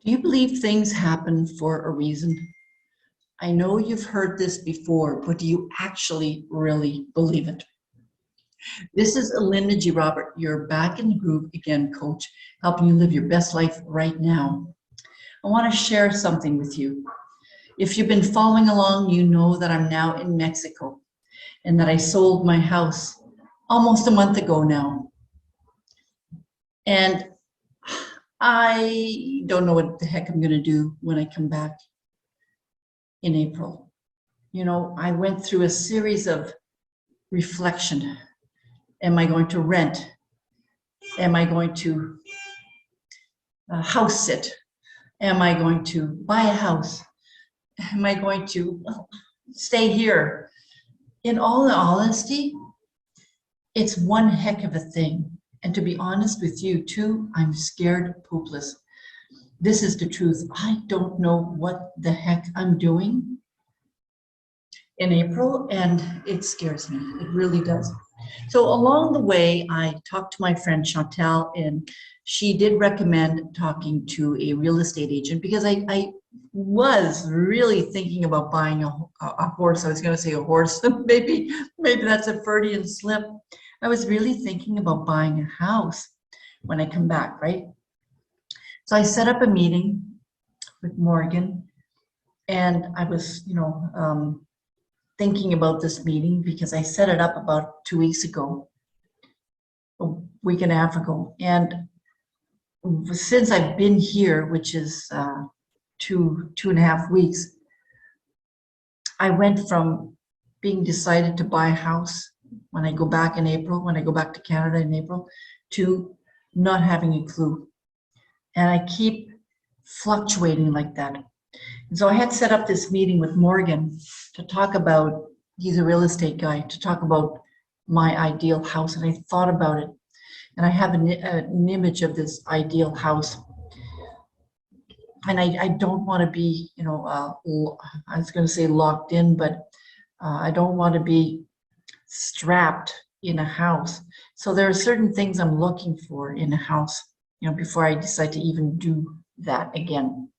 Do you believe things happen for a reason? I know you've heard this before, but do you actually really believe it? This is Linda G. Robert, your Back in the Groove Again coach, helping you live your best life right now. I want to share something with you. If you've been following along, you know that I'm now in Mexico and that I sold my house almost a month ago now. And I don't know what the heck I'm going to do when I come back in April. You know, I went through a series of reflection. Am I going to rent? Am I going to house sit? Am I going to buy a house? Am I going to stay here? In all honesty, it's one heck of a thing. And to be honest with you too, I'm scared poopless. This is the truth. I don't know what the heck I'm doing in April, and it scares me. It really does. So along the way, I talked to my friend Chantal, and she did recommend talking to a real estate agent because I was really thinking about buying a horse. I was going to say a horse. maybe that's a Freudian slip. I was really thinking about buying a house when I come back, right? So I set up a meeting with Morgan, and I was, thinking about this meeting because I set it up about 2 weeks ago, a week and a half ago. And since I've been here, which is two and a half weeks, I went from being decided to buy a house when I go back in April, when I go back to Canada in April, to not having a clue. And I keep fluctuating like that. And so I had set up this meeting with Morgan to talk about, he's a real estate guy, to talk about my ideal house. And I thought about it. And I have an image of this ideal house. And I don't want to be, I was going to say locked in, but I don't want to be strapped in a house. So there are certain things I'm looking for in a house, before I decide to even do that again.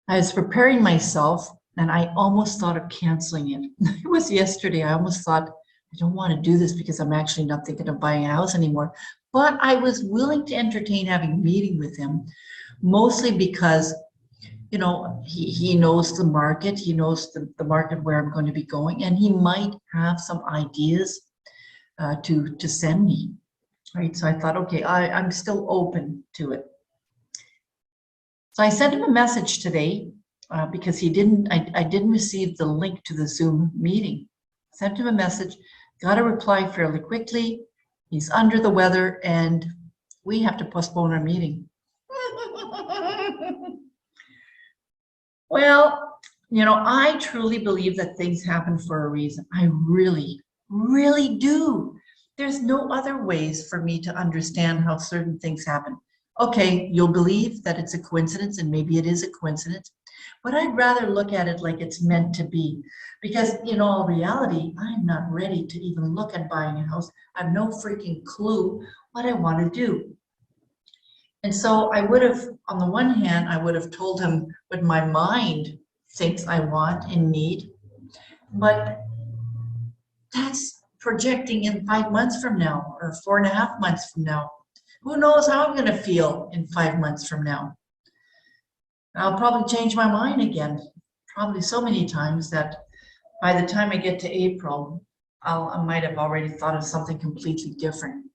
I was preparing myself and I almost thought of canceling it. It was yesterday. I almost thought, I don't want to do this because I'm actually not thinking of buying a house anymore. But I was willing to entertain having a meeting with him, mostly because, he knows the market. He knows the market where I'm going to be going, and he might have some ideas to send me, right? So I thought, okay, I'm still open to it. So I sent him a message today because I didn't receive the link to the Zoom meeting. Sent him a message, got a reply fairly quickly. He's under the weather and we have to postpone our meeting. Well, I truly believe that things happen for a reason. I really, really do. There's no other ways for me to understand how certain things happen. Okay, you'll believe that it's a coincidence, and maybe it is a coincidence, but I'd rather look at it like it's meant to be, because in all reality, I'm not ready to even look at buying a house. I have no freaking clue what I want to do. And so I would have, on the one hand, I would have told him what my mind thinks I want and need, but that's projecting in 5 months from now or 4.5 months from now. Who knows how I'm going to feel in 5 months from now? I'll probably change my mind again, probably so many times that by the time I get to April, I might have already thought of something completely different.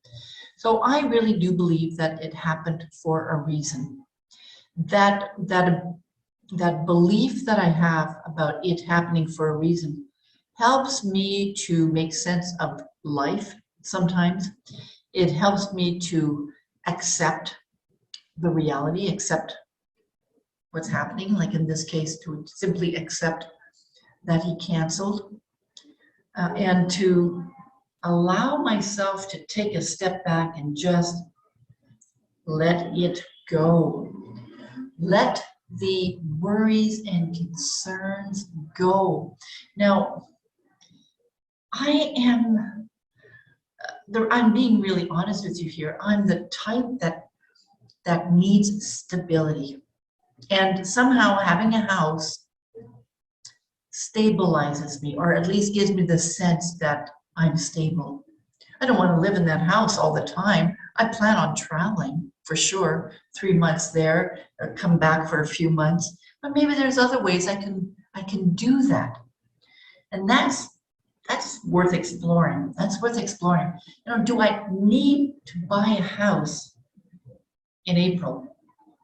So I really do believe that it happened for a reason. That belief that I have about it happening for a reason helps me to make sense of life sometimes. It helps me to accept the reality, accept what's happening, like in this case, to simply accept that he canceled, and to allow myself to take a step back and just let it go. Let the worries and concerns go. Now, I'm being really honest with you here. I'm the type that needs stability. And somehow having a house stabilizes me, or at least gives me the sense that I'm stable. I don't want to live in that house all the time. I plan on traveling for sure, 3 months there, or come back for a few months. But maybe there's other ways I can do that. And that's worth exploring. That's worth exploring. Do I need to buy a house in April?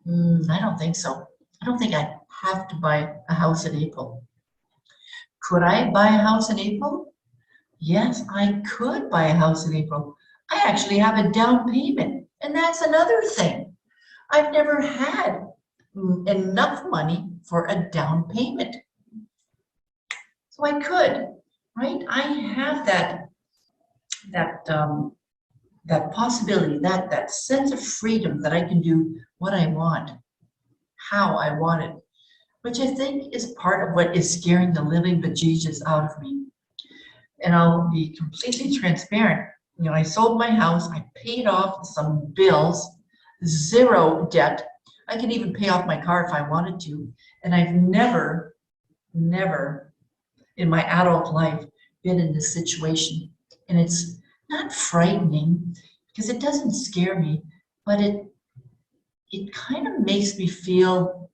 I don't think so. I don't think I have to buy a house in April. Could I buy a house in April? Yes, I could buy a house in April. I actually have a down payment, and that's another thing. I've never had enough money for a down payment. So I could, right? I have that possibility, that sense of freedom that I can do what I want, how I want it, which I think is part of what is scaring the living bejesus out of me. And I'll be completely transparent. I sold my house, I paid off some bills, zero debt. I can even pay off my car if I wanted to. And I've never in my adult life been in this situation. And it's not frightening because it doesn't scare me, but it kind of makes me feel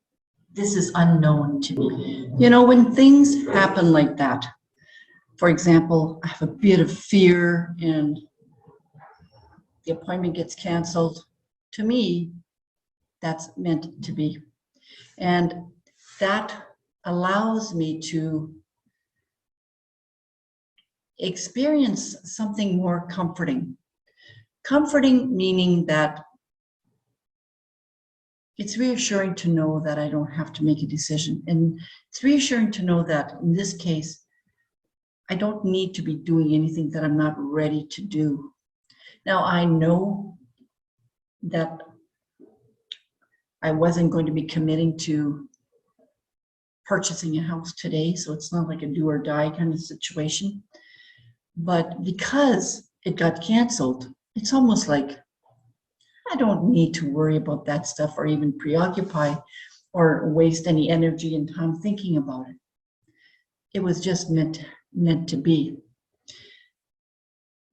this is unknown to me. When things happen like that, for example, I have a bit of fear and the appointment gets canceled. To me, that's meant to be. And that allows me to experience something more comforting. Comforting meaning that it's reassuring to know that I don't have to make a decision. And it's reassuring to know that in this case, I don't need to be doing anything that I'm not ready to do. Now, I know that I wasn't going to be committing to purchasing a house today, so it's not like a do or die kind of situation. But because it got canceled, it's almost like I don't need to worry about that stuff or even preoccupy or waste any energy and time thinking about it. It was just meant to be.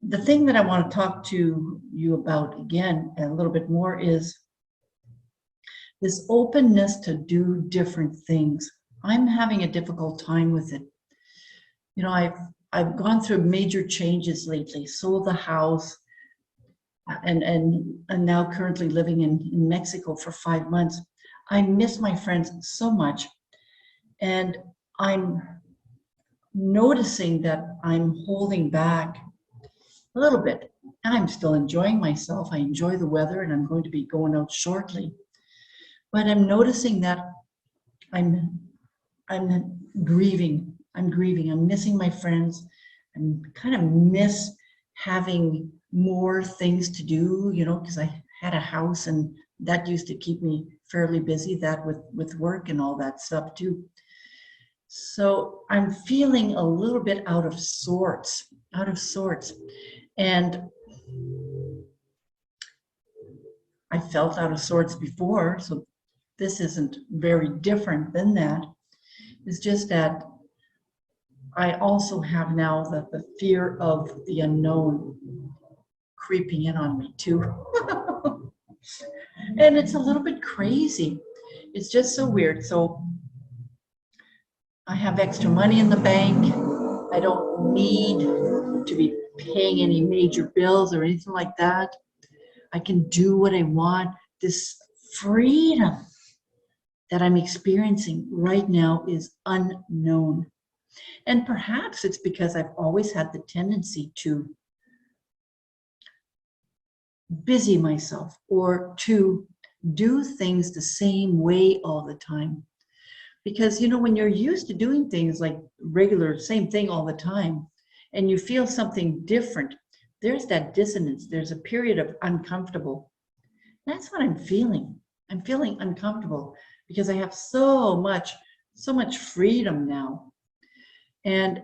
The thing that I want to talk to you about again a little bit more is this openness to do different things. I'm having a difficult time with it. I've gone through major changes lately, sold the house, and now currently living in Mexico for 5 months. I miss my friends so much, and I'm noticing that I'm holding back a little bit. I'm still enjoying myself. I enjoy the weather, and I'm going to be going out shortly. But I'm noticing that I'm grieving. I'm missing my friends. I kind of miss having more things to do, because I had a house and that used to keep me fairly busy, that with work and all that stuff too. So I'm feeling a little bit out of sorts. And I felt out of sorts before, so this isn't very different than that. It's just that I also have now the fear of the unknown creeping in on me too. And it's a little bit crazy. It's just so weird. So I have extra money in the bank. I don't need to be paying any major bills or anything like that. I can do what I want. This freedom that I'm experiencing right now is unknown. And perhaps it's because I've always had the tendency to busy myself or to do things the same way all the time. Because, when you're used to doing things like regular, same thing all the time, and you feel something different, there's that dissonance. There's a period of uncomfortable. That's what I'm feeling. I'm feeling uncomfortable because I have so much freedom now. And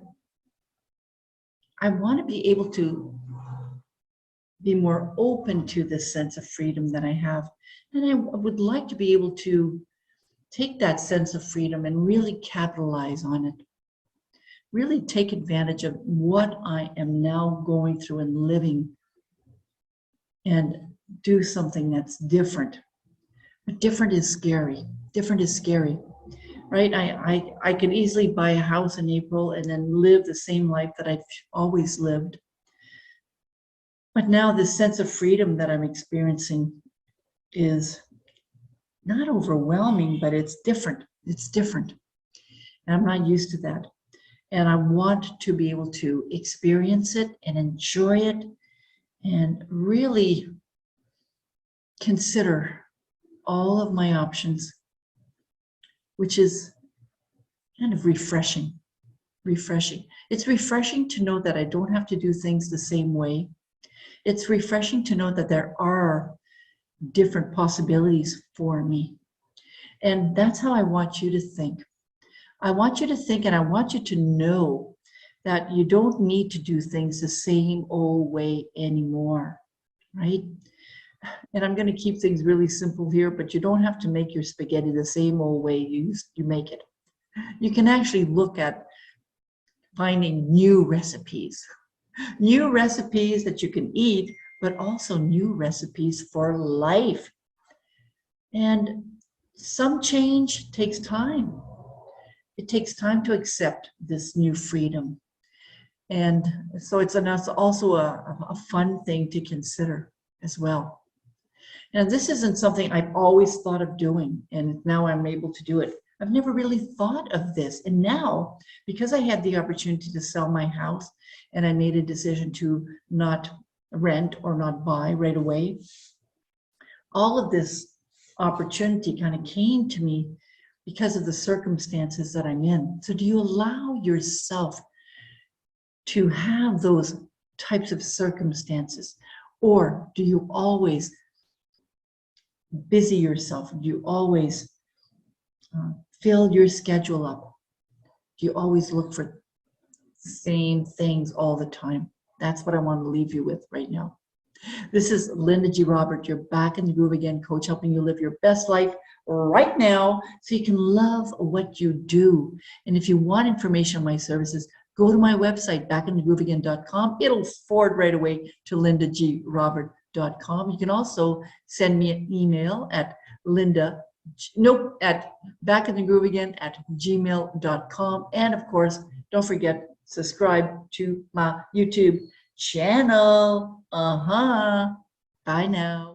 I want to be able to be more open to this sense of freedom that I have. And I would like to be able to take that sense of freedom and really capitalize on it. Really take advantage of what I am now going through and living, and do something that's different. But different is scary. Different is scary, right? I could easily buy a house in April and then live the same life that I've always lived. But now this sense of freedom that I'm experiencing is not overwhelming, but it's different. It's different. And I'm not used to that. And I want to be able to experience it and enjoy it and really consider all of my options, which is kind of refreshing. Refreshing. It's refreshing to know that I don't have to do things the same way. It's refreshing to know that there are different possibilities for me. And that's how I want you to think. I want you to think, and I want you to know that you don't need to do things the same old way anymore, right? And I'm going to keep things really simple here, but you don't have to make your spaghetti the same old way you make it. You can actually look at finding new recipes that you can eat, but also new recipes for life. And some change takes time. It takes time to accept this new freedom. And so it's also a fun thing to consider as well. And this isn't something I've always thought of doing, and now I'm able to do it. I've never really thought of this. And now, because I had the opportunity to sell my house and I made a decision to not rent or not buy right away, all of this opportunity kind of came to me because of the circumstances that I'm in. So do you allow yourself to have those types of circumstances? Or do you always busy yourself? Do you always fill your schedule up? Do you always look for the same things all the time? That's what I want to leave you with right now. This is Linda G. Robert, your Back in the Groove Again coach, helping you live your best life right now so you can love what you do. And if you want information on my services, go to my website, backinthegrooveagain.com. It'll forward right away to lindagrobert.com. You can also send me an email at backinthegrooveagain@gmail.com. And of course, don't forget, subscribe to my YouTube channel. Bye now.